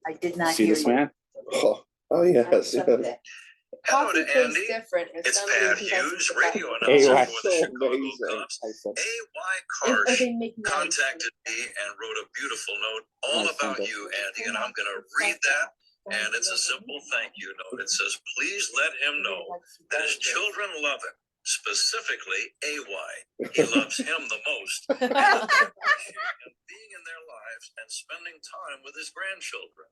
I did not See hear this you. man? Oh, yes. Hello Coffee to tastes Andy. different if It's somebody Pat doesn't Hughes, put the radio coffee. Hey, announcer why? for the So Chicago amazing. Cubs. I said, A.Y. Are Karsh they making that? contacted me and wrote a beautiful note all Nice, about Sunday. you, Andy, and I'm going to read that. And it's a simple thank you note. It says, please let him know that his children love him, specifically A.Y. He loves him the most. And appreciate him being in their lives and spending time with his grandchildren.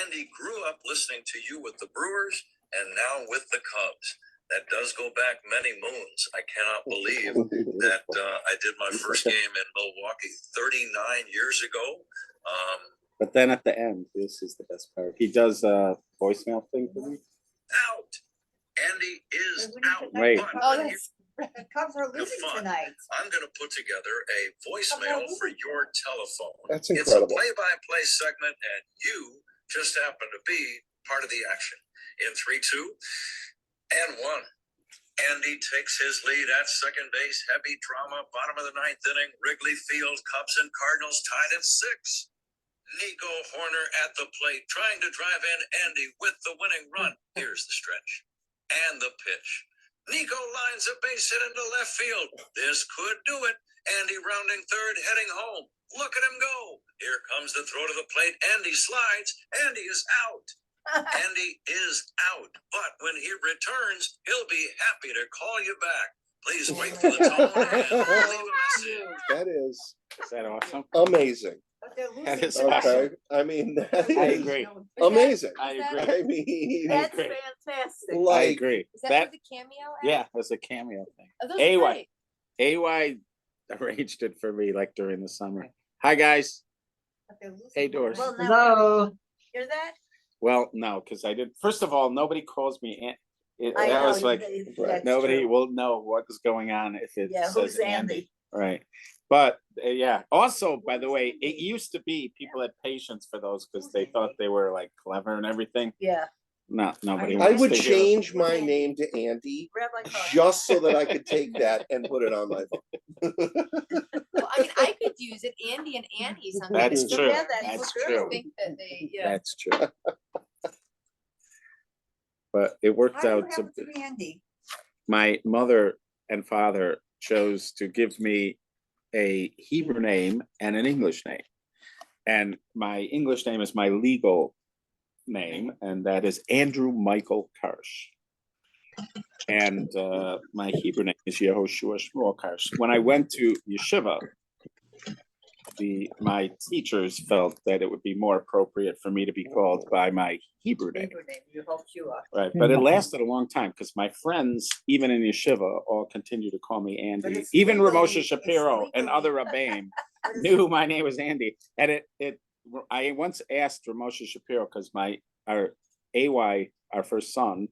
Andy grew up listening to you with the Brewers and now with the Cubs. That does go back many moons. I cannot believe that I did my first game in Milwaukee 39 years ago. but then at the end, this is the best part. He does a voicemail thing for me. Out. Andy is out. Wait. But Oh, that's the Cubs are losing fun. tonight. I'm going to put together a voicemail for your telephone. That's It's incredible. a play-by-play segment, and you just happen to be part of the action. In 3, 2, and 1. Andy takes his lead at second base. Heavy drama. Bottom of the 9th inning. Wrigley Field. Cubs and Cardinals tied at 6. Nico Horner at the plate, trying to drive in Andy with the winning run. Here's the stretch. And the pitch. Nico lines a base hit into left field. This could do it. Andy rounding third, heading home. Look at him go. Here comes the throw to the plate. Andy slides. Andy is out. Andy is out. But when he returns, he'll be happy to call you back. Please wait for the tone and leave a message. That is Is that awesome? amazing. But they're losing That is tonight. Okay. I mean, that I is agree. amazing. I Is that- agree. I mean, That's agree. fantastic. I like, agree. Is that That, for the cameo? yeah, that's a cameo thing. Oh, those are AY. great. AY arranged it for me like during the summer. Hi guys. But they're losing Hey, Doris. tonight. Well, Hello. hear that? Well, no, because I did. First of all, nobody calls me. I That know, was like that's nobody true. will know what is going on if it Yeah, says who's Andy. Andy? Right. But yeah. Also, by the way, it used to be people had patience for those because they thought they were like clever and everything. Yeah. No, nobody. I wants would to hear it. change my name to Andy Rabbi Koch. just so that I could take that and put it on my phone. Well, I mean, I could use it, Andy and Annie sometimes. That's true. Yeah, that's That's true. I true. think that they, yeah. That's true. But it worked How do you out to happen to be Andy? my mother and father chose to give me a Hebrew name and an English name. And my English name is my legal name, and that is Andrew Michael Karsh. And my Hebrew name is Yehoshua Shmuel Karsh. When I went to yeshiva, my teachers felt that it would be more appropriate for me to be called by my Hebrew name. Hebrew name, you hope you are. Right, but it lasted a long time because my friends, even in yeshiva, all continue to call me But Andy. it's Even legally- Ramosha Shapiro it's and other rabbaim knew my name was Andy. And I once asked Ramosha Shapiro because our AY, our first son,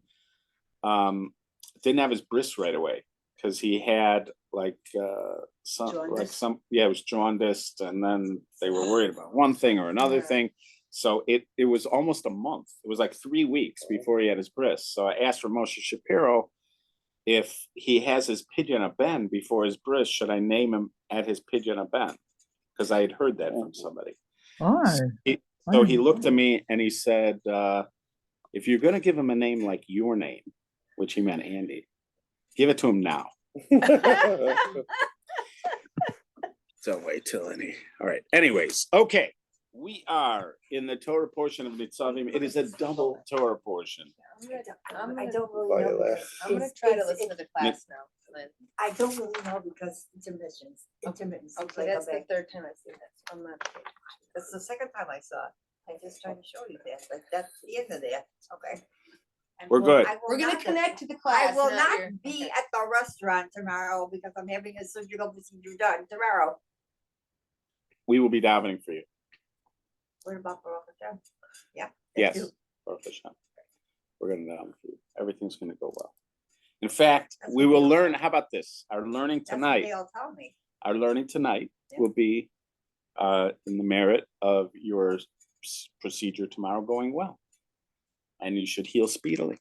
didn't have his bris right away because he had it was jaundiced, and then they were worried about one thing or another thing. So it was almost a month. It was like 3 weeks before he had his bris. So I asked Ramosha Shapiro if he has his pidyon ben before his bris, should I name him at his pidyon ben? Because I had heard that from somebody. Why? So he looked at me and he said, if you're going to give him a name like your name, which he meant Andy, give it to him now. Don't wait till any. All right. Anyways, okay. We are in the Torah portion of Nitzavim. It is a double Torah portion. I don't really know. because I'm gonna it's- try to it's- listen to the class now. Lynn. I don't really know because intermittent. Okay, that's the third time I've seen this. I'm not. That's the second time I saw it. I just tried to show you that, but that's the end of that. Okay. And We're good. I will We're gonna not- connect to the class. I will not your- not be okay. at the restaurant tomorrow because I'm having a surgical procedure done tomorrow. We will be davening for you. What about Baruch Hashem? Yeah. Yes. thank you. Baruch Hashem. We're going to daven for you. Everything's going to go well. In fact, That's we what will they'll learn. tell How about this? Our learning That's what tonight. they'll tell me. Our learning tonight Yeah. will be in the merit of your procedure tomorrow going well, and you should heal speedily.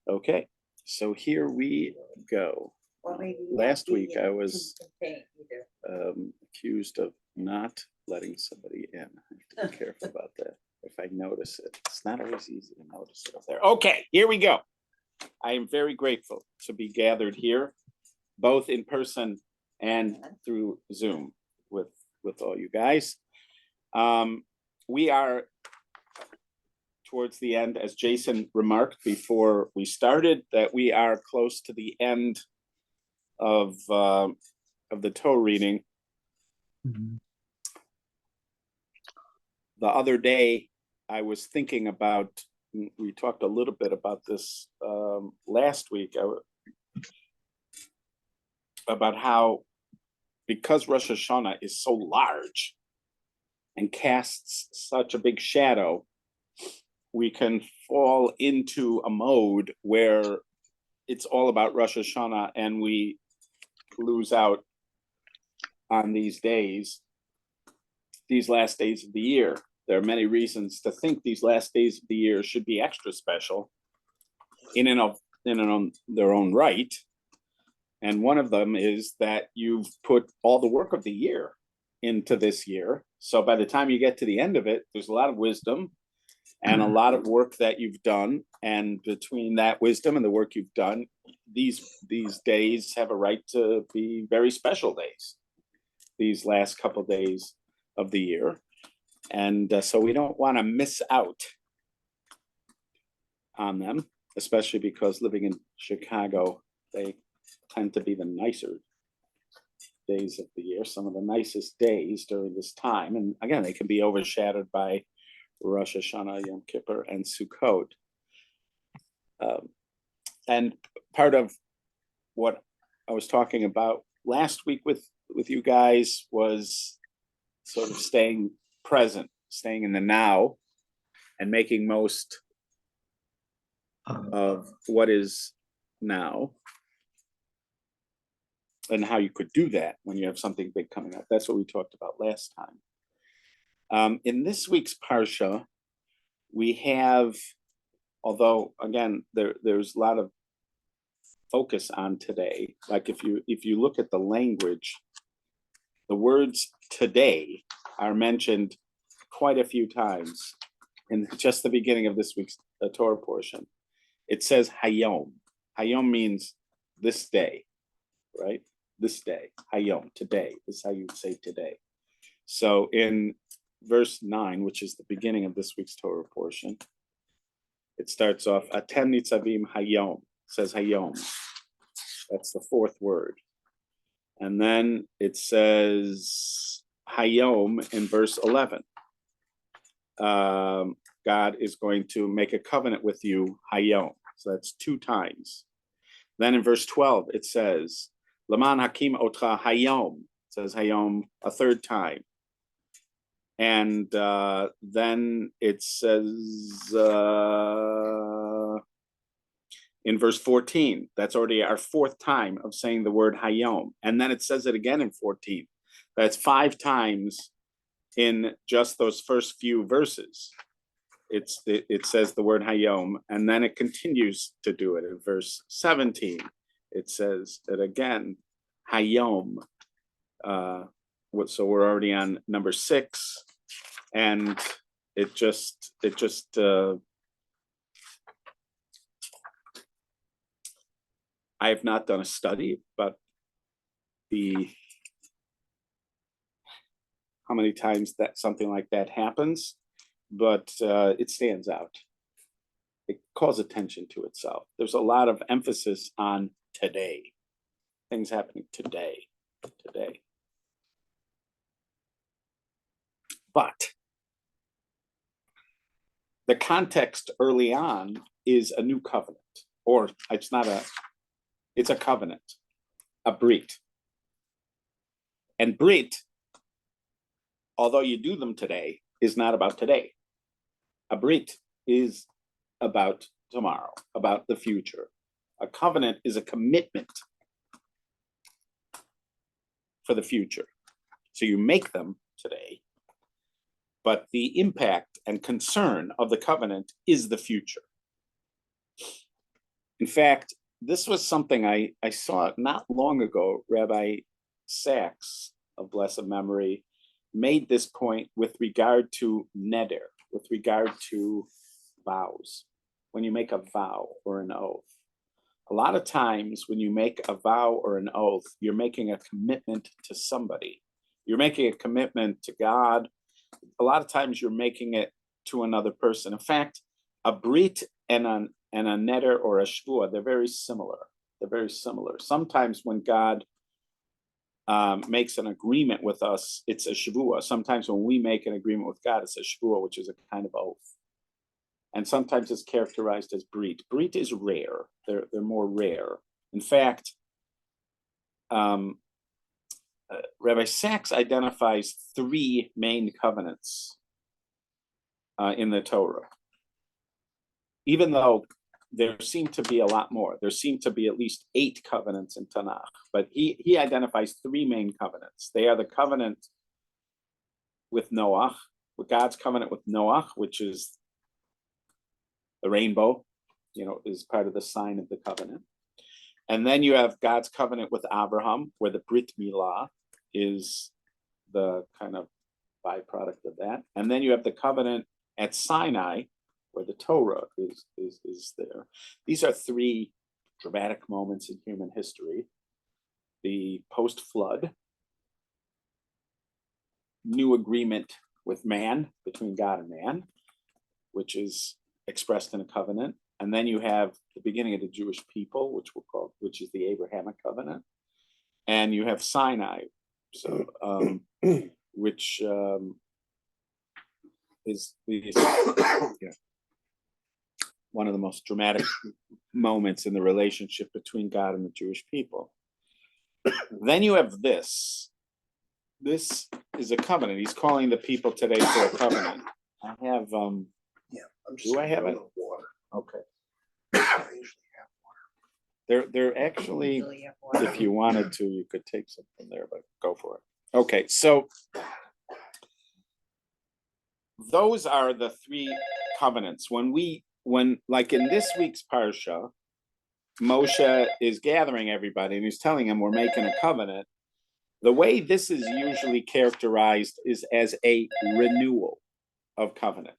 Okay, so here we go. Or maybe Last not week be I in was pain either. accused of not letting somebody in. I have to be careful about that. If I notice it, it's not always easy to notice it up there. Okay, here we go. I am very grateful to be gathered here, both in person and through Zoom with all you guys. We are towards the end, as Jason remarked before we started, that we are close to the end of the Torah reading. The other day, I was thinking about, we talked a little bit about this last week, about how, because Rosh Hashanah is so large and casts such a big shadow, we can fall into a mode where it's all about Rosh Hashanah and we lose out on these days, these last days of the year. There are many reasons to think these last days of the year should be extra special in their own right. And one of them is that you've put all the work of the year into this year. So by the time you get to the end of it, there's a lot of wisdom and a lot of work that you've done. And between that wisdom and the work you've done, these days have a right to be very special days, these last couple days of the year. And so we don't want to miss out on them, especially because living in Chicago, they tend to be the nicer days of the year, some of the nicest days during this time. And again, they can be overshadowed by Rosh Hashanah, Yom Kippur, and Sukkot. And part of what I was talking about last week with you guys was sort of staying present, staying in the now, and making most of what is now, and how you could do that when you have something big coming up. That's what we talked about last time. In this week's Parsha, we have, although again, there's a lot of focus on today. Like if you look at the language, the words today are mentioned quite a few times in just the beginning of this week's Torah portion. It says Hayom. Hayom means this day, right? This day, Hayom, today. This is how you say today. So in verse 9, which is the beginning of this week's Torah portion, it starts off, Atem nitzavim Hayom. It says Hayom. That's the fourth word. And then it says Hayom in verse 11. God is going to make a covenant with you, Hayom. So that's 2 times. Then in verse 12, it says, Laman Hakim Otcha Hayom. It says Hayom a 3rd time. And then it says in verse 14, that's already our 4th time of saying the word Hayom. And then it says it again in 14. That's 5 times in just those first few verses. It says the word Hayom, and then it continues to do it in verse 17. It says it again, Hayom. So we're already on number 6, and it just I have not done a study about how many times that something like that happens, but it stands out. It calls attention to itself. There's a lot of emphasis on today, things happening today. But the context early on is a new covenant, or it's a covenant, a brit. And brit, although you do them today, is not about today. A brit is about tomorrow, about the future. A covenant is a commitment for the future. So you make them today, but the impact and concern of the covenant is the future. In fact, this was something I saw not long ago. Rabbi Sachs, of blessed memory, made this point with regard to neder, with regard to vows. When you make a vow or an oath, a lot of times when you make a vow or an oath, you're making a commitment to somebody. You're making a commitment to God. A lot of times you're making it to another person. In fact, a brit and a neder or a shvua, they're very similar. They're very similar. Sometimes when God makes an agreement with us, it's a shvua. Sometimes when we make an agreement with God, it's a shvua, which is a kind of oath. And sometimes it's characterized as brit. Brit is rare. They're more rare. In fact, Rabbi Sachs identifies 3 main covenants in the Torah. Even though there seem to be a lot more. There seem to be at least 8 covenants in Tanakh, but he identifies 3 main covenants. They are the covenant with Noach, with God's covenant with Noach, which is the rainbow, is part of the sign of the covenant. And then you have God's covenant with Abraham, where the Brit Milah is the kind of byproduct of that. And then you have the covenant at Sinai, where the Torah is there. These are 3 dramatic moments in human history. The post-flood, new agreement with man, between God and man, which is expressed in a covenant. And then you have the beginning of the Jewish people, which is the Abrahamic covenant. And you have Sinai, so which is one of the most dramatic moments in the relationship between God and the Jewish people. Then you have this. This is a covenant. He's calling the people today for a covenant. I have I'm do I have it? Water. Okay. I usually have They're actually, Usually have one. if you wanted to, you could take some from there, but go for it. Okay, so those are the 3 covenants. When like in this week's parsha, Moshe is gathering everybody and he's telling them we're making a covenant. The way this is usually characterized is as a renewal of covenant.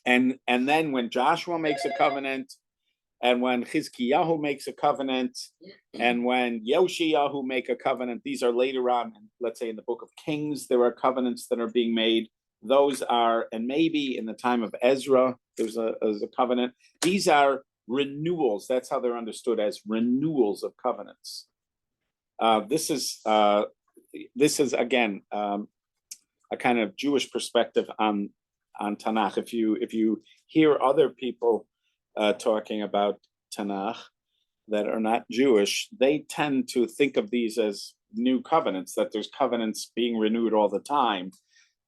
And then when Joshua makes a covenant, and when Chizkiyahu makes a covenant, and when Yoshiyahu make a covenant, these are later on, let's say in the book of Kings, there are covenants that are being made. Those are, and maybe in the time of Ezra, there's a covenant. These are renewals. That's how they're understood, as renewals of covenants. This is again a kind of Jewish perspective on Tanakh. If you hear other people talking about Tanakh that are not Jewish, they tend to think of these as new covenants, that there's covenants being renewed all the time.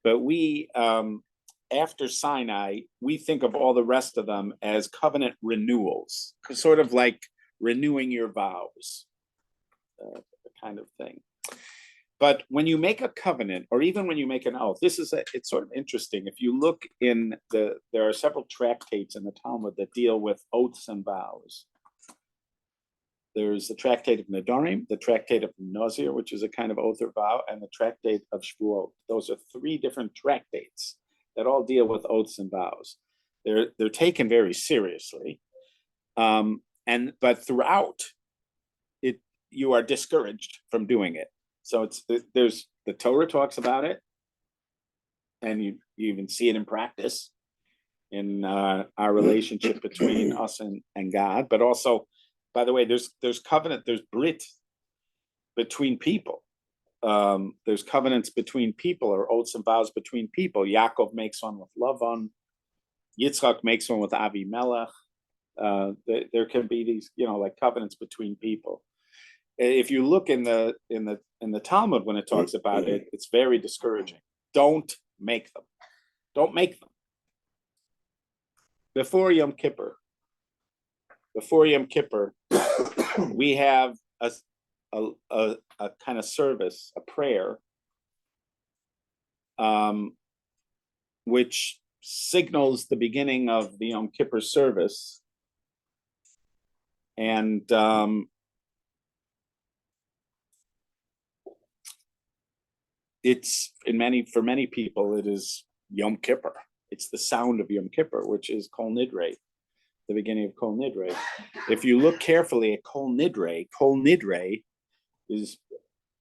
But we, after Sinai, we think of all the rest of them as covenant renewals, sort of like renewing your vows, kind of thing. But when you make a covenant, or even when you make an oath, it's sort of interesting. If you look there are several tractates in the Talmud that deal with oaths and vows. There's the tractate of Nedarim, the tractate of Nazir, which is a kind of oath or vow, and the tractate of Shvuot. Those are 3 different tractates that all deal with oaths and vows. They're taken very seriously, but throughout it, you are discouraged from doing it. So there's the Torah talks about it, and you even see it in practice in our relationship between us and God. But also, by the way, there's covenant, there's brit between people. There's covenants between people, or oaths and vows between people. Yaakov makes one with Lavan. Yitzchak makes one with Avimelech. There can be these, like covenants between people. If you look in the Talmud, when it talks about it, it's very discouraging. Don't make them. Don't make them. Before Yom Kippur, we have a kind of service, a prayer, which signals the beginning of the Yom Kippur service. And it's for many people, it is Yom Kippur. It's the sound of Yom Kippur, which is Kol Nidre, the beginning of Kol Nidre. If you look carefully at Kol Nidre is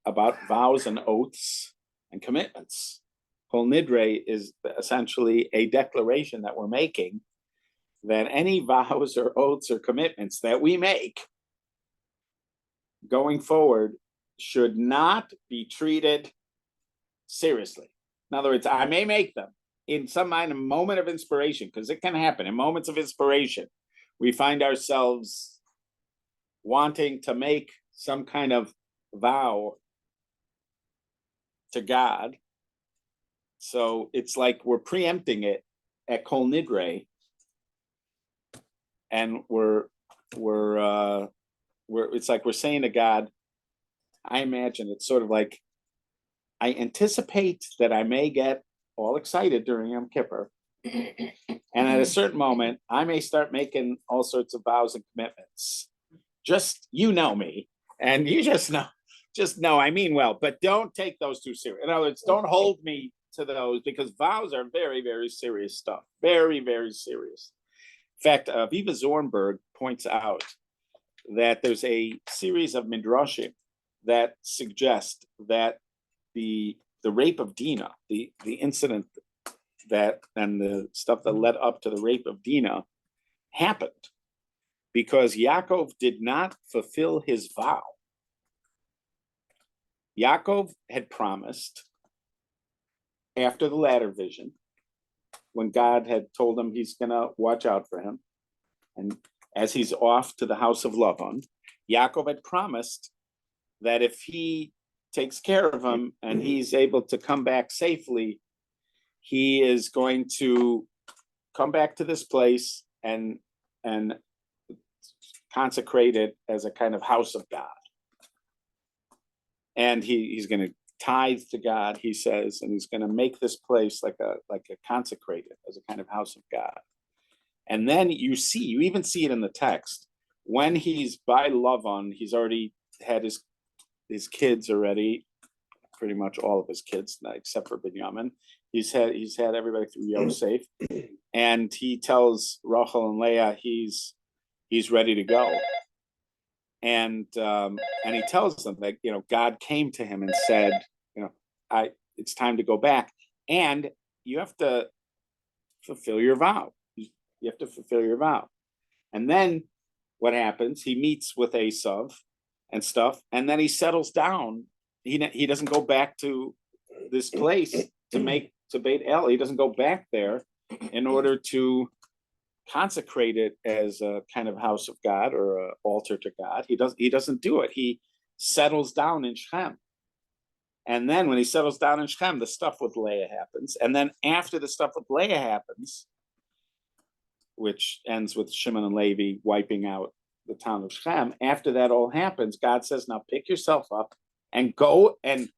about vows and oaths and commitments. Kol Nidre is essentially a declaration that we're making that any vows or oaths or commitments that we make going forward should not be treated seriously. In other words, I may make them in some kind of moment of inspiration, because it can happen in moments of inspiration. We find ourselves wanting to make some kind of vow to God. So it's like we're preempting it at Kol Nidre, and it's like we're saying to God, I imagine it's sort of like, I anticipate that I may get all excited during Yom Kippur, and at a certain moment, I may start making all sorts of vows and commitments. Just, you know me, and you just know I mean well, but don't take those too serious. In other words, don't hold me to those, because vows are very, very serious stuff. Very, very serious. In fact, Viva Zornberg points out that there's a series of midrashim that suggest that the rape of Dinah, the incident that, and the stuff that led up to the rape of Dinah, happened because Yaakov did not fulfill his vow. Yaakov had promised, after the latter vision, when God had told him he's going to watch out for him, and as he's off to the house of Lavan, Yaakov had promised that if he takes care of him and he's able to come back safely, he is going to come back to this place and consecrate it as a kind of house of God. And he's going to tithe to God, he says, and he's going to make this place like a consecrated as a kind of house of God. And then you even see it in the text when he's by Lavan. He's already had his kids already, pretty much all of his kids, except for Binyamin. He's had everybody through Yosef, and he tells Rachel and Leah he's ready to go. And he tells them that, God came to him and said, it's time to go back, and you have to fulfill your vow. You have to fulfill your vow. And then what happens? He meets with Esav and stuff, and then he settles down. He doesn't go back to this place to Beit El. He doesn't go back there in order to consecrate it as a kind of house of God or an altar to God. He doesn't do it. He settles down in Shechem. And then when he settles down in Shechem, the stuff with Leah happens. And then after the stuff with Leah happens, which ends with Shimon and Levi wiping out the town of Shechem, after that all happens, God says, now pick yourself up and go and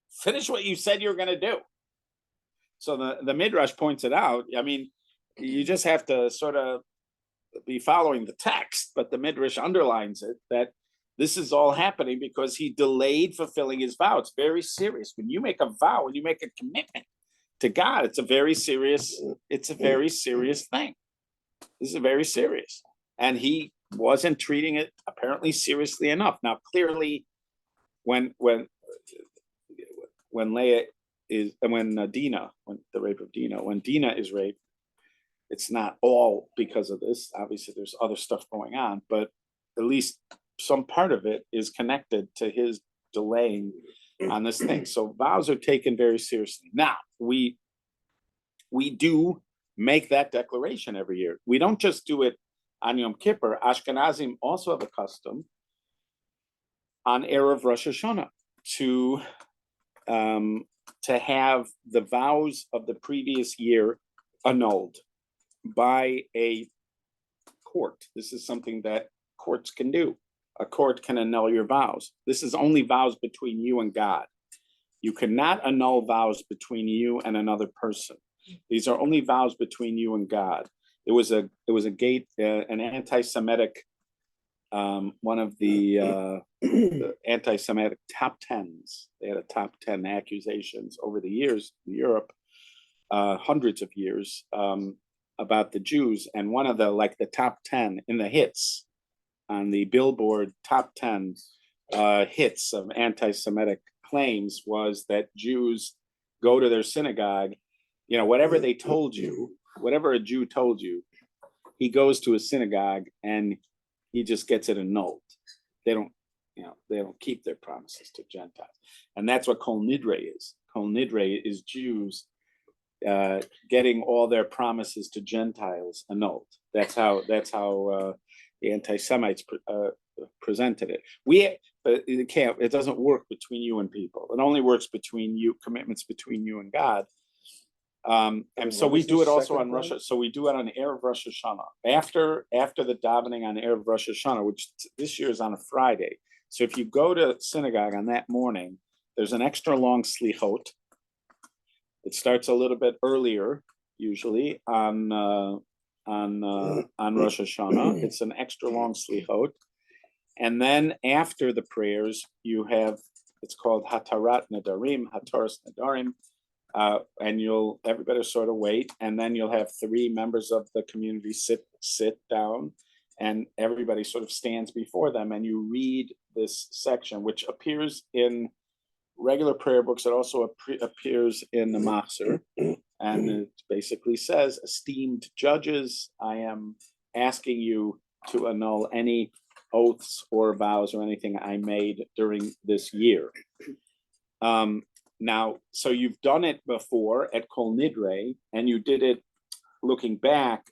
finish what you said you were going to do. So the Midrash points it out. I mean, you just have to sort of be following the text, but the Midrash underlines it, that this is all happening because he delayed fulfilling his vow. It's very serious. When you make a vow, when you make a commitment to God, it's a very serious thing. This is very serious. And he wasn't treating it apparently seriously enough. Now, clearly, when Leah is, when the rape of Dinah, when Dinah is raped, it's not all because of this. Obviously, there's other stuff going on, but at least some part of it is connected to his delaying on this thing. So vows are taken very seriously. Now, we do make that declaration every year. We don't just do it on Yom Kippur. Ashkenazim also have a custom on Erev Rosh Hashanah to have the vows of the previous year annulled by a court. This is something that courts can do. A court can annul your vows. This is only vows between you and God. You cannot annul vows between you and another person. These are only vows between you and God. It was an anti-Semitic one of the anti-Semitic top tens. They had a top 10 accusations over the years in Europe, hundreds of years, about the Jews. And one of the top 10 in the hits on the Billboard top 10 hits of anti-Semitic claims was that Jews go to their synagogue, whatever they told you, whatever a Jew told you, he goes to a synagogue and he just gets it annulled. They don't keep their promises to Gentiles. And that's what Kol Nidre is. Kol Nidre is Jews getting all their promises to Gentiles annulled. That's how the anti-Semites presented it. But it doesn't work between you and people. It only works between you, commitments between you and God. And so we do it also on Rosh. So we do it on Erev Rosh Hashanah. After the davening on Erev Rosh Hashanah, which this year is on a Friday. So if you go to synagogue on that morning, there's an extra long slichot. It starts a little bit earlier, usually on Rosh Hashanah. It's an extra long slichot. And then after the prayers, you have, it's called Hatarat Nadarim, Hataras Nadarim, and everybody sort of wait, and then you'll have 3 members of the community sit down, and everybody sort of stands before them, and you read this section, which appears in regular prayer books. It also appears in the Machzor, and it basically says, "Esteemed judges, I am asking you to annul any oaths or vows or anything I made during this year." Now, so you've done it before at Kol Nidre, and you did it looking back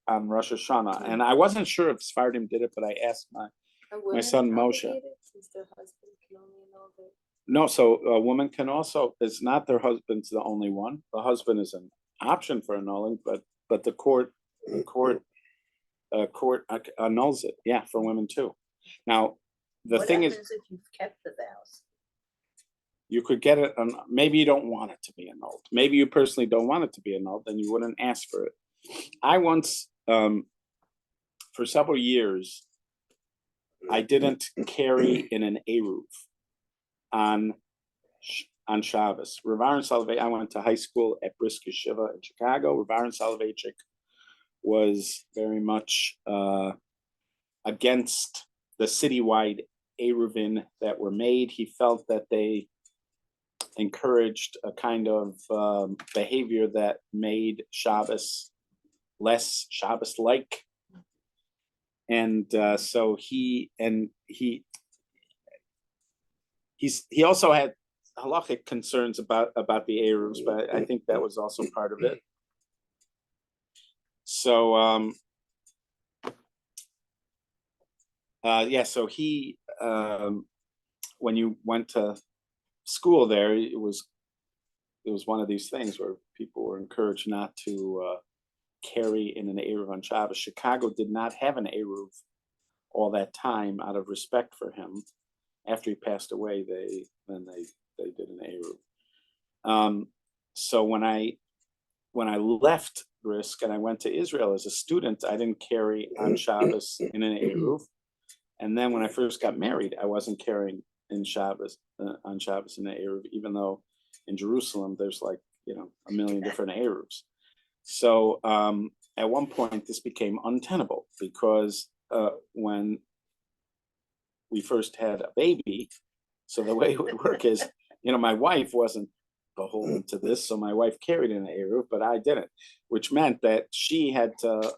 on Rosh Hashanah. And I wasn't sure if Sephardim did it, but I asked my son Moshe. Since their husband can only annul it. No, so a woman can also, it's not their husband's the only one. The husband is an option for annulling, but the court annuls it. Yeah, for women too. Now, the thing is, what happens if you've kept the vows? you could get it, maybe you don't want it to be annulled. Maybe you personally don't want it to be annulled, then you wouldn't ask for it. I once, for several years, I didn't carry in an Eruv on Shabbos. Rav Aaron Soloveitchik, I went to high school at Brisk Yeshiva in Chicago. Rav Aaron Soloveitchik was very much against the citywide Eruvin that were made. He felt that they encouraged a kind of behavior that made Shabbos less Shabbos-like. And so he also had halachic concerns about the Eruvs, but I think that was also part of it. So so he when you went to school there, it was one of these things where people were encouraged not to carry in an Eruv on Shabbos. Chicago did not have an Eruv all that time out of respect for him. After he passed away, they did an Eruv. So when I left Brisk and I went to Israel as a student, I didn't carry on Shabbos in an Eruv. And then when I first got married, I wasn't carrying in Shabbos on Shabbos in the Eruv, even though in Jerusalem there's a million different Eruvs. So at one point this became untenable because when we first had a baby, so the way it would work is, my wife wasn't beholden to this, so my wife carried in the Eruv, but I didn't, which meant that she had to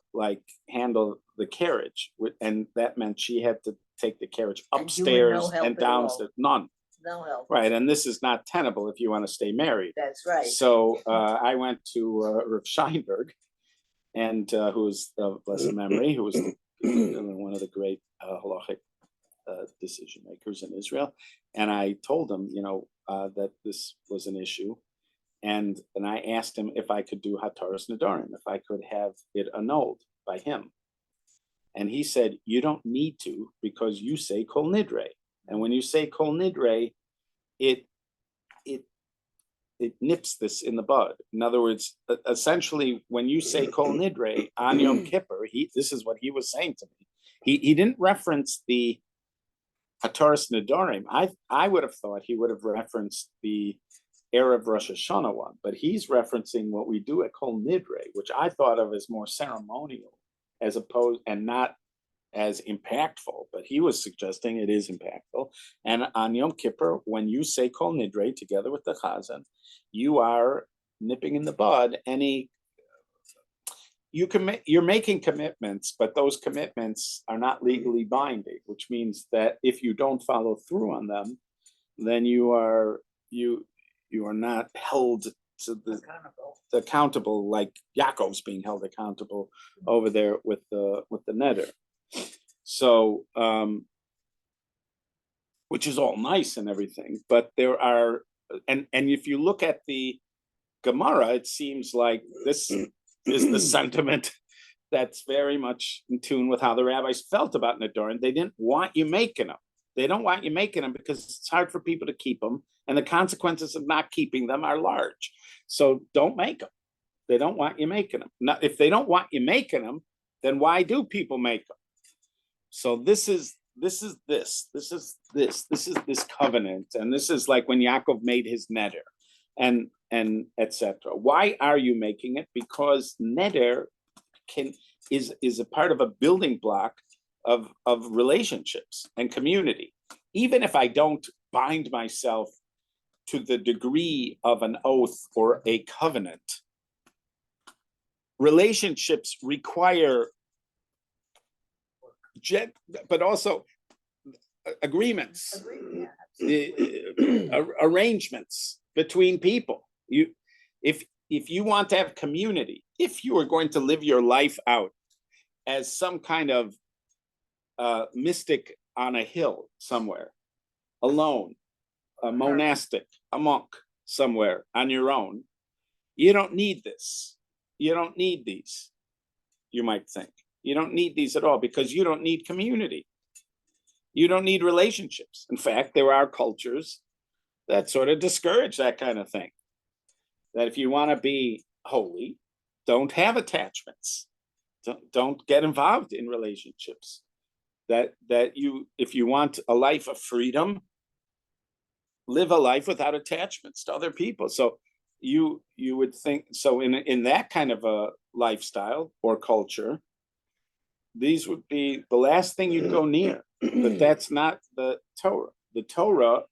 handle the carriage, and that meant she had to take the carriage upstairs and downstairs. None. No help. Right, and this is not tenable if you want to stay married. That's right. So I went to Rav Scheinberg, and who was of blessed memory, who was one of the great halachic decision makers in Israel, and I told him, that this was an issue, and I asked him if I could do Hataras Nadarim, if I could have it annulled by him, and he said, "You don't need to because you say Kol Nidre, and when you say Kol Nidre, it nips this in the bud. In other words, essentially, when you say Kol Nidre on Yom Kippur, this is what he was saying to me. He didn't reference the Hataras Nedarim. I would have thought he would have referenced the Erev Rosh Hashanah one, but he's referencing what we do at Kol Nidre, which I thought of as more ceremonial, as opposed and not as impactful. But he was suggesting it is impactful. And on Yom Kippur, when you say Kol Nidre together with the Chazan, you are nipping in the bud any. You're making commitments, but those commitments are not legally binding, which means that if you don't follow through on them, then you are not held to the accountable like Yaakov's being held accountable over there with the neder. So which is all nice and everything, but there are and if you look at the Gemara, it seems like this is the sentiment that's very much in tune with how the rabbis felt about Nedarim. They didn't want you making them. They don't want you making them because it's hard for people to keep them, and the consequences of not keeping them are large. So don't make them. They don't want you making them. Now, if they don't want you making them, then why do people make them? So this is this covenant, and this is like when Yaakov made his neder, and etc. Why are you making it? Because neder is a part of a building block of relationships and community. Even if I don't bind myself to the degree of an oath or a covenant, relationships require but also agreements, arrangements between people. If you want to have community, if you are going to live your life out as some kind of mystic on a hill somewhere, alone, a monastic, a monk somewhere on your own, you don't need this. You don't need these, you might think. You don't need these at all because you don't need community. You don't need relationships. In fact, there are cultures that sort of discourage that kind of thing. That if you want to be holy, don't have attachments. Don't get involved in relationships. That if you want a life of freedom, live a life without attachments to other people. So you would think, so in that kind of a lifestyle or culture, these would be the last thing you'd go near. But that's not the Torah. The Torah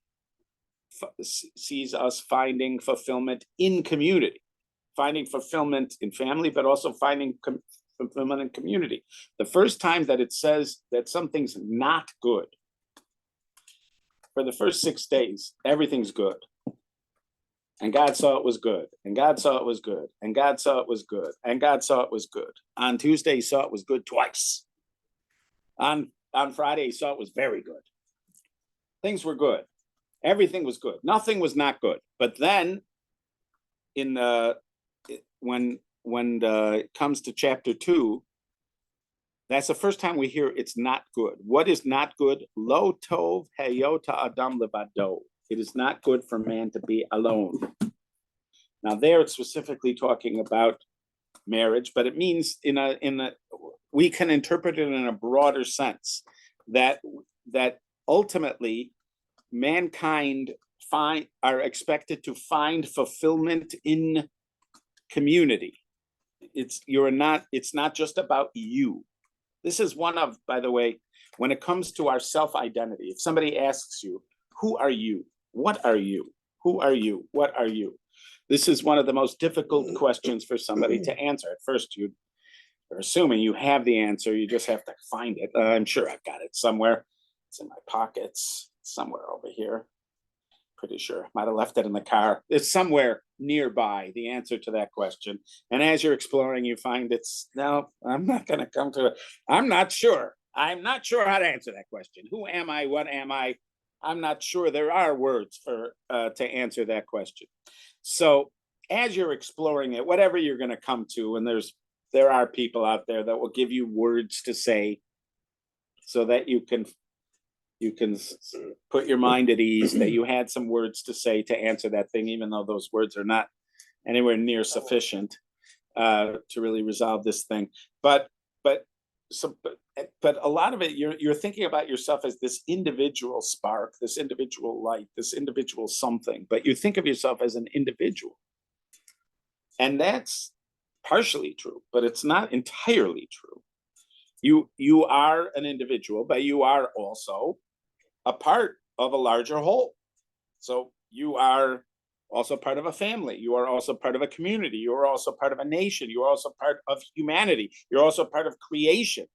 sees us finding fulfillment in community, finding fulfillment in family, but also finding fulfillment in community. The first time that it says that something's not good, for the first 6 days, everything's good. And God saw it was good. And God saw it was good. And God saw it was good. And God saw it was good. On Tuesday, he saw it was good twice. On Friday, he saw it was very good. Things were good. Everything was good. Nothing was not good. But then, when it comes to chapter 2, that's the first time we hear it's not good. What is not good? Lo tov heyota adam levado. It is not good for man to be alone. Now there it's specifically talking about marriage, but it means we can interpret it in a broader sense that ultimately mankind are expected to find fulfillment in community. It's not just about you. This is one of, by the way, when it comes to our self-identity, if somebody asks you, who are you? What are you? Who are you? What are you? This is one of the most difficult questions for somebody to answer. At first, you're assuming you have the answer. You just have to find it. I'm sure I've got it somewhere. It's in my pockets, somewhere over here. Pretty sure. Might have left it in the car. It's somewhere nearby, the answer to that question. And as you're exploring, you find no, I'm not going to come to it. I'm not sure. I'm not sure how to answer that question. Who am I? What am I? I'm not sure there are words to answer that question. So as you're exploring it, whatever you're going to come to, and there are people out there that will give you words to say so that you can put your mind at ease that you had some words to say to answer that thing, even though those words are not anywhere near sufficient to really resolve this thing. But so, but a lot of it, you're thinking about yourself as this individual spark, this individual light, this individual something, but you think of yourself as an individual. And that's partially true, but it's not entirely true. You are an individual, but you are also a part of a larger whole. So you are also part of a family. You are also part of a community. You are also part of a nation. You are also part of humanity. You're also part of creation.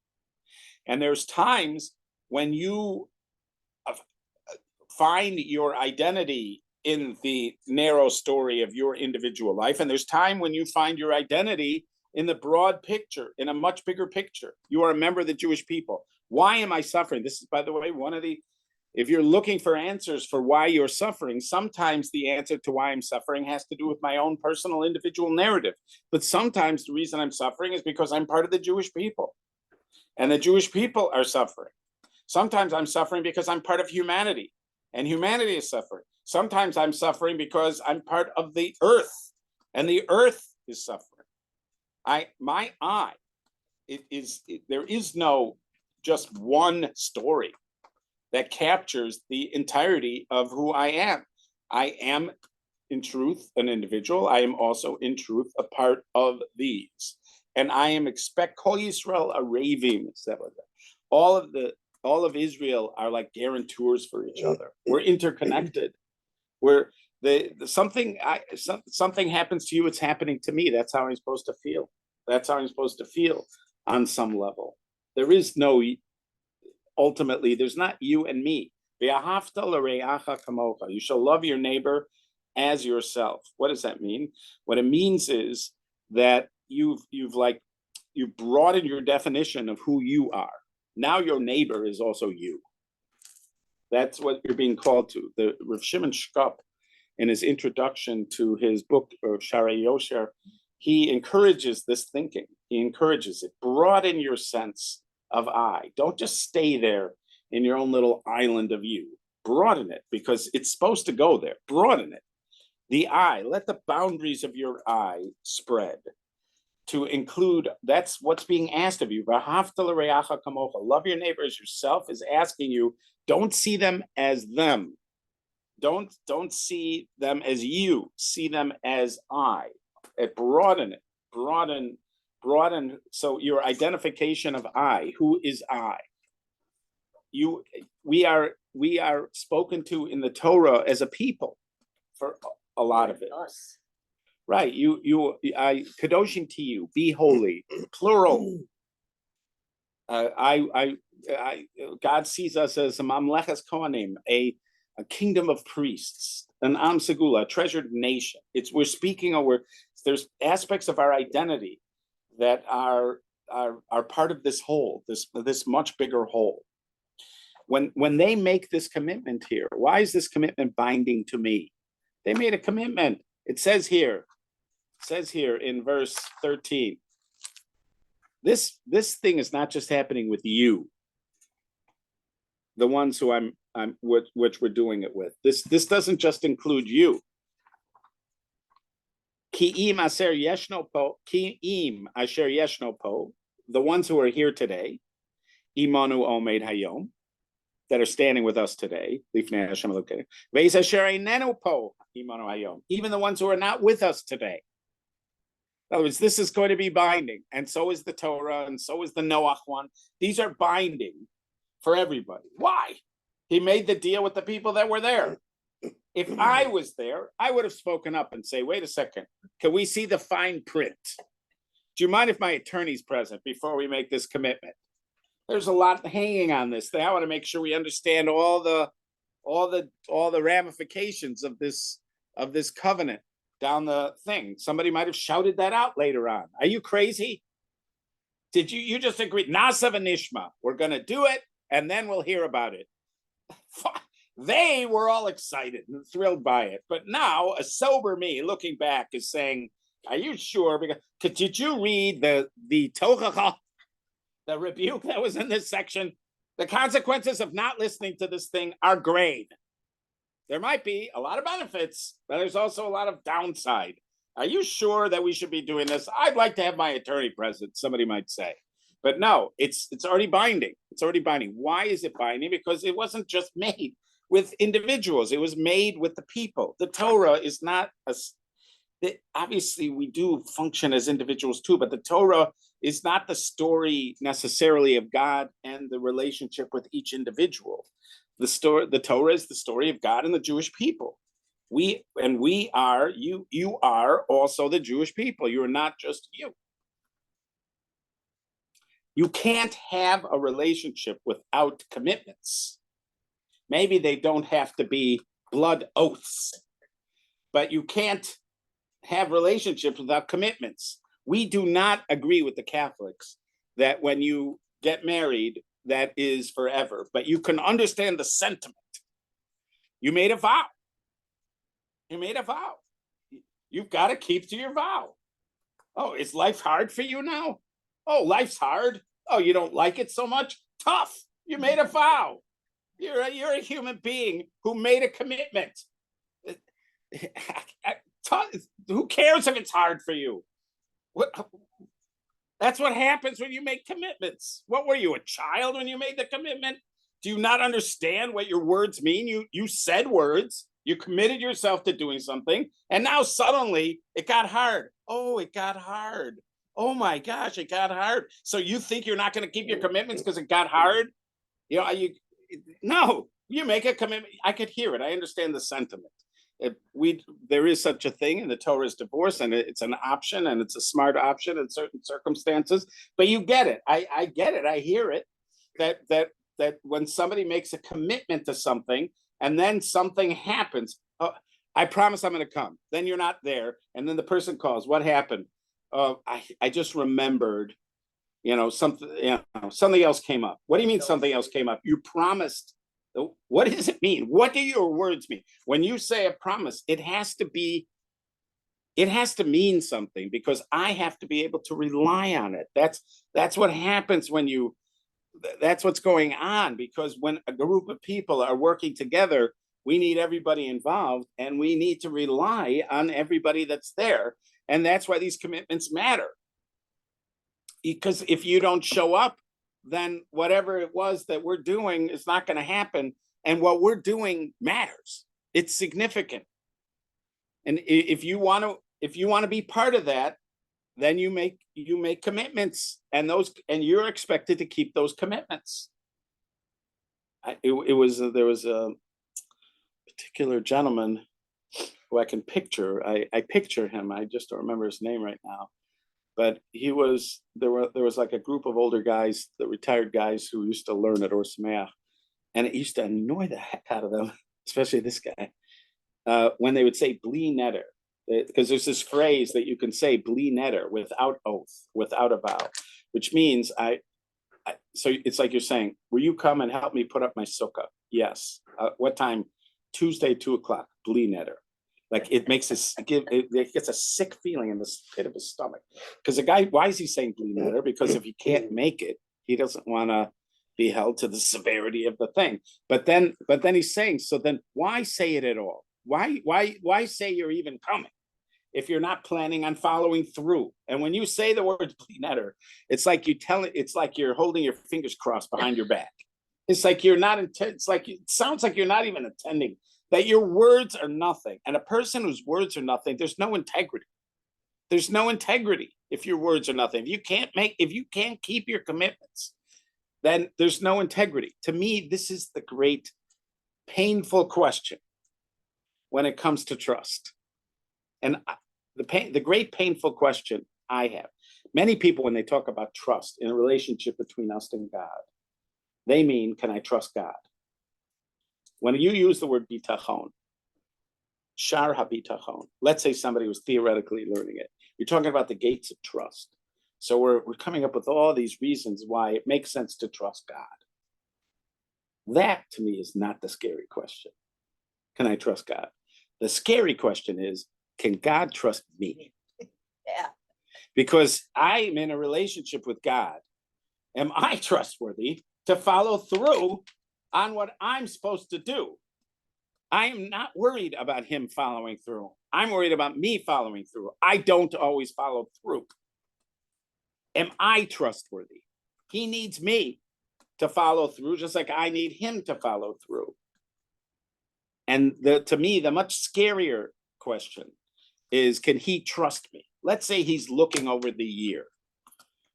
And there's times when you find your identity in the narrow story of your individual life. And there's time when you find your identity in the broad picture, in a much bigger picture. You are a member of the Jewish people. Why am I suffering? This is, by the way, one of the, if you're looking for answers for why you're suffering, sometimes the answer to why I'm suffering has to do with my own personal individual narrative. But sometimes the reason I'm suffering is because I'm part of the Jewish people. And the Jewish people are suffering. Sometimes I'm suffering because I'm part of humanity, and humanity is suffering. Sometimes I'm suffering because I'm part of the earth, and the earth is suffering. There is no just one story that captures the entirety of who I am. I am, in truth, an individual. I am also, in truth, a part of these. And I am Kol Yisrael Aravim. All of Israel are like guarantors for each other. We're interconnected. Something happens to you, it's happening to me. That's how I'm supposed to feel. That's how I'm supposed to feel on some level. There is no, ultimately, there's not you and me. You shall love your neighbor as yourself. What does that mean? What it means is that you've broadened your definition of who you are. Now your neighbor is also you. That's what you're being called to. The Rav Shimon Shkop, in his introduction to his book Sharei Yosher, he encourages this thinking. He encourages it. Broaden your sense of I. Don't just stay there in your own little island of you. Broaden it, because it's supposed to go there. Broaden it. The I. Let the boundaries of your I spread to include, that's what's being asked of you. Love your neighbor as yourself is asking you, don't see them as them. Don't see them as you. See them as I. Broaden it. Broaden. So your identification of I. Who is I? We are spoken to in the Torah as a people for a lot of it. Us. Right. I kadoshim to you. Be holy. Plural. God sees us as a mamleches kohanim, a kingdom of priests, an am segula, a treasured nation. We're speaking over. There's aspects of our identity that are part of this whole, this much bigger whole. When they make this commitment here, why is this commitment binding to me? They made a commitment. It says here in verse 13. This thing is not just happening with you, the ones who which we're doing it with. This doesn't just include you. Ki'im asher yeshno po, ki'im asher yeshno po, the ones who are here today, imanu omed hayom, that are standing with us today, lifnei Hashem Elokeinu, ve'is asher einenu po, imanu hayom, even the ones who are not with us today. In other words, this is going to be binding, and so is the Torah, and so is the Noach one. These are binding for everybody. Why? He made the deal with the people that were there. If I was there, I would have spoken up and say, wait a second, can we see the fine print? Do you mind if my attorney's present before we make this commitment? There's a lot hanging on this thing. I want to make sure we understand all the ramifications of this covenant down the thing. Somebody might have shouted that out later on. Are you crazy? Did you just agree? Nasa v'nishma. We're going to do it, and then we'll hear about it. They were all excited and thrilled by it. But now a sober me looking back is saying, are you sure? Because did you read the tochacha, the rebuke that was in this section? The consequences of not listening to this thing are grave. There might be a lot of benefits, but there's also a lot of downside. Are you sure that we should be doing this? I'd like to have my attorney present, somebody might say. But no, it's already binding. It's already binding. Why is it binding? Because it wasn't just made with individuals. It was made with the people. The Torah is not obviously we do function as individuals too, but the Torah is not the story necessarily of God and the relationship with each individual. The Torah is the story of God and the Jewish people. You are also the Jewish people. You're not just you. You can't have a relationship without commitments. Maybe they don't have to be blood oaths, but you can't have relationships without commitments. We do not agree with the Catholics that when you get married, that is forever, but you can understand the sentiment. You made a vow. You made a vow. You've got to keep to your vow. Oh, is life hard for you now? Oh, life's hard. Oh, you don't like it so much? Tough. You made a vow. You're a human being who made a commitment. Who cares if it's hard for you? That's what happens when you make commitments. What were you, a child when you made the commitment? Do you not understand what your words mean? You said words. You committed yourself to doing something, and now suddenly it got hard. Oh, it got hard. Oh my gosh, it got hard. So you think you're not going to keep your commitments because it got hard? No, you make a commitment. I could hear it. I understand the sentiment. There is such a thing in the Torah as divorce, and it's an option, and it's a smart option in certain circumstances. But you get it. I get it. I hear it. That when somebody makes a commitment to something, and then something happens, oh, I promise I'm going to come. Then you're not there, and then the person calls. What happened? I just remembered. Something else came up. What do you mean something else came up? You promised. What does it mean? What do your words mean? When you say a promise, it has to mean something, because I have to be able to rely on it. That's what happens that's what's going on, because when a group of people are working together, we need everybody involved, and we need to rely on everybody that's there. And that's why these commitments matter. Because if you don't show up, then whatever it was that we're doing is not going to happen. And what we're doing matters. It's significant. And if you want to be part of that, then you make commitments, and you're expected to keep those commitments. There was a particular gentleman who I can picture. I picture him. I just don't remember his name right now. But there was like a group of older guys, the retired guys who used to learn at Or Sameach, and it used to annoy the heck out of them, especially this guy, when they would say "bli neder," because there's this phrase that you can say "bli neder" without oath, without a vow, which means so it's like you're saying, "Will you come and help me put up my sukkah?" Yes. What time? Tuesday, 2:00. Bli neder. Like it makes it gets a sick feeling in the pit of his stomach. Because the guy, why is he saying bli neder? Because if he can't make it, he doesn't want to be held to the severity of the thing. But then he's saying, so then why say it at all? Why say you're even coming if you're not planning on following through? And when you say the word bli neder, it's like it's like you're holding your fingers crossed behind your back. It's like you're not it sounds like you're not even attending. That your words are nothing. And a person whose words are nothing, there's no integrity. There's no integrity if your words are nothing. If you can't keep your commitments, then there's no integrity. To me, this is the great painful question when it comes to trust. And the great painful question I have, many people, when they talk about trust in a relationship between us and God, they mean, can I trust God? When you use the word bitachon, shar habitachon, let's say somebody was theoretically learning it, you're talking about the gates of trust. So we're coming up with all these reasons why it makes sense to trust God. That, to me, is not the scary question. Can I trust God? The scary question is, can God trust me? Yeah. Because I'm in a relationship with God. Am I trustworthy to follow through on what I'm supposed to do? I am not worried about him following through. I'm worried about me following through. I don't always follow through. Am I trustworthy? He needs me to follow through, just like I need him to follow through. And to me, the much scarier question is, can he trust me? Let's say he's looking over the year.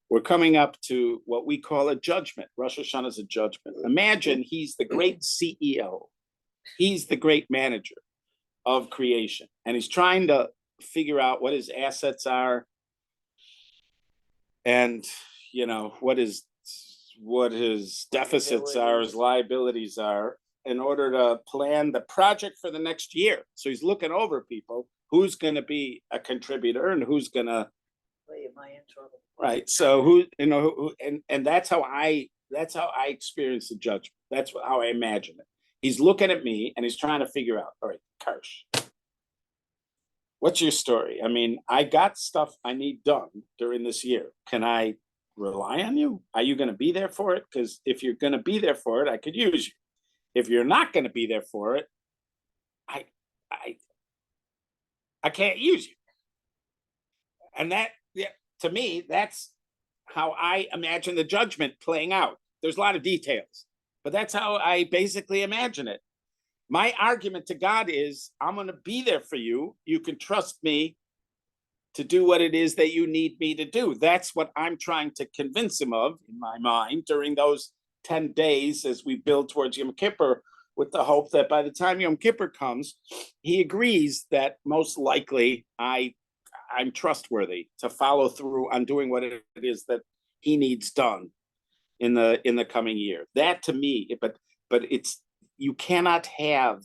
We're coming up to what we call a judgment. Rosh Hashanah is a judgment. Imagine he's the great CEO. He's the great manager of creation. And he's trying to figure out what his assets are and, you know, what his deficits are, his liabilities are, in order to plan the project for the next year. So he's looking over people, who's going to be a contributor and who's going to, Am I in trouble? right? So who, you know, and that's how I experience the judgment. That's how I imagine it. He's looking at me and he's trying to figure out, all right, Karsh, what's your story? I mean, I got stuff I need done during this year. Can I rely on you? Are you going to be there for it? Because if you're going to be there for it, I could use you. If you're not going to be there for it, I can't use you. And that, yeah, to me, that's how I imagine the judgment playing out. There's a lot of details, but that's how I basically imagine it. My argument to God is, I'm going to be there for you. You can trust me to do what it is that you need me to do. That's what I'm trying to convince him of in my mind during those 10 days as we build towards Yom Kippur, with the hope that by the time Yom Kippur comes, he agrees that most likely I'm trustworthy to follow through on doing what it is that he needs done in the coming year. That to me, but it's, you cannot have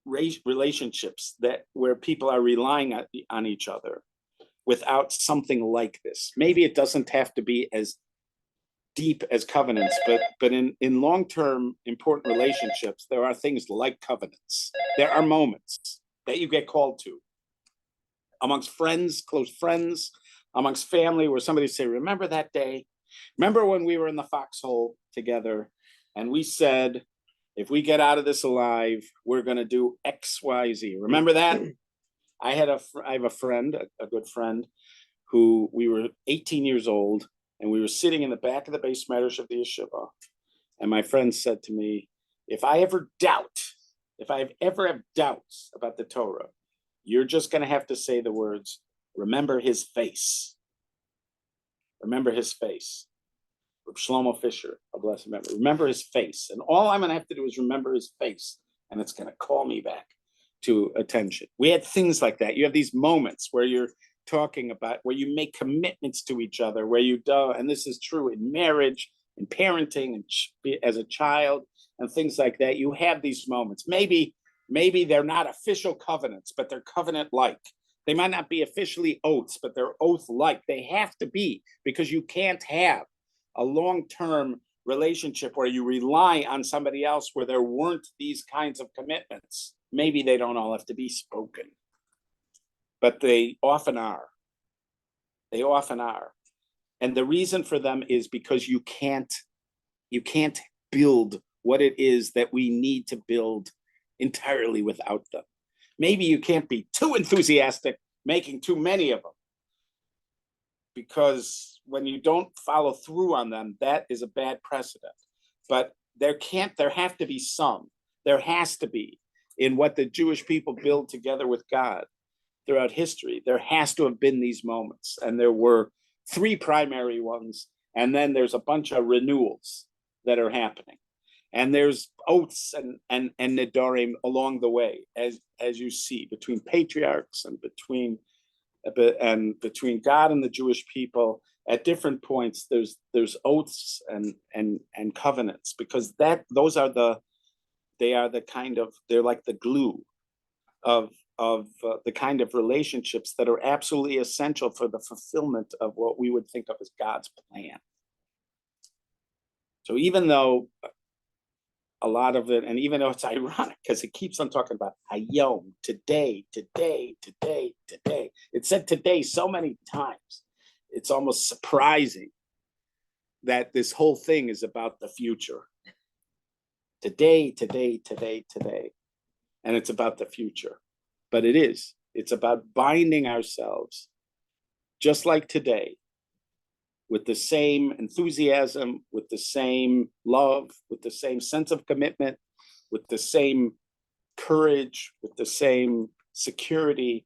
relationships that where people are relying on each other without something like this. Maybe it doesn't have to be as deep as covenants, but in long-term important relationships, there are things like covenants. There are moments that you get called to amongst friends, close friends, amongst family, where somebody say, remember that day? Remember when we were in the foxhole together and we said, if we get out of this alive, we're going to do X, Y, Z. Remember that? I have a friend, a good friend, who we were 18 years old, and we were sitting in the back of the base medrash of the yeshiva. And my friend said to me, if I ever have doubts about the Torah, you're just going to have to say the words, remember his face. Remember his face. Shlomo Fisher, a blessed memory. Remember his face. And all I'm going to have to do is remember his face. And it's going to call me back to attention. We had things like that. You have these moments where you're talking about, where you make commitments to each other, where you do, and this is true in marriage, in parenting, and as a child, and things like that. You have these moments. Maybe they're not official covenants, but they're covenant-like. They might not be officially oaths, but they're oath-like. They have to be, because you can't have a long-term relationship where you rely on somebody else where there weren't these kinds of commitments. Maybe they don't all have to be spoken, but they often are. They often are. And the reason for them is because you can't build what it is that we need to build entirely without them. Maybe you can't be too enthusiastic making too many of them, because when you don't follow through on them, that is a bad precedent. But there have to be some. There has to be, in what the Jewish people build together with God throughout history, there has to have been these moments. And there were 3 primary ones, and then there's a bunch of renewals that are happening. And there's oaths and nedarim along the way, as you see, between patriarchs and between God and the Jewish people. At different points, there's oaths and covenants, because they're like the glue of the kind of relationships that are absolutely essential for the fulfillment of what we would think of as God's plan. So even though a lot of it, and even though it's ironic because it keeps on talking about hayom, today. It said today so many times. It's almost surprising that this whole thing is about the future. Today. And it's about the future. But it's about binding ourselves, just like today, with the same enthusiasm, with the same love, with the same sense of commitment, with the same courage, with the same security,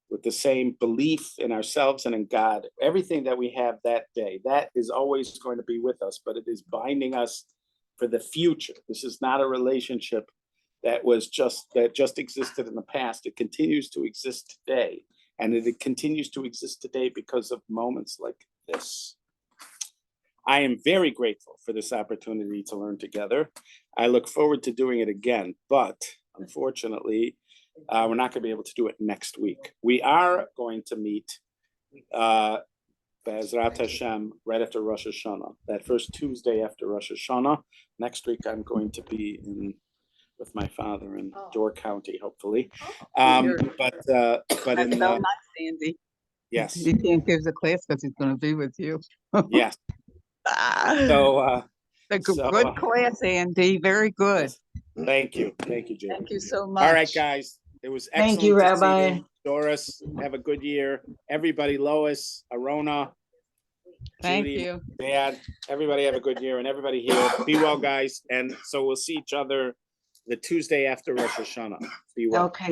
with the same belief in ourselves and in God. Everything that we have that day, that is always going to be with us, but it is binding us for the future. This is not a relationship that just existed in the past. It continues to exist today, and it continues to exist today because of moments like this. I am very grateful for this opportunity to learn together. I look forward to doing it again, but unfortunately, we're not going to be able to do it next week. We are going to meet Be'ezrat Hashem right after Rosh Hashanah, that first Tuesday after Rosh Hashanah. Next week, I'm going to be with my father in Door County, hopefully. But That's in so nice, Andy. yes, He can't give the class because he's gonna be with you. yes. So, So good class, Andy. Very good. thank you, Jay. Thank you so much. All right, guys. It was excellent. Thank you, to see Rabbi. you. Doris, have a good year. Everybody, Lois, Arona, Thank Judy, you. Dad, everybody have a good year, and everybody here. Be well, guys. And so we'll see each other the Tuesday after Rosh Hashanah. Be well. Okay.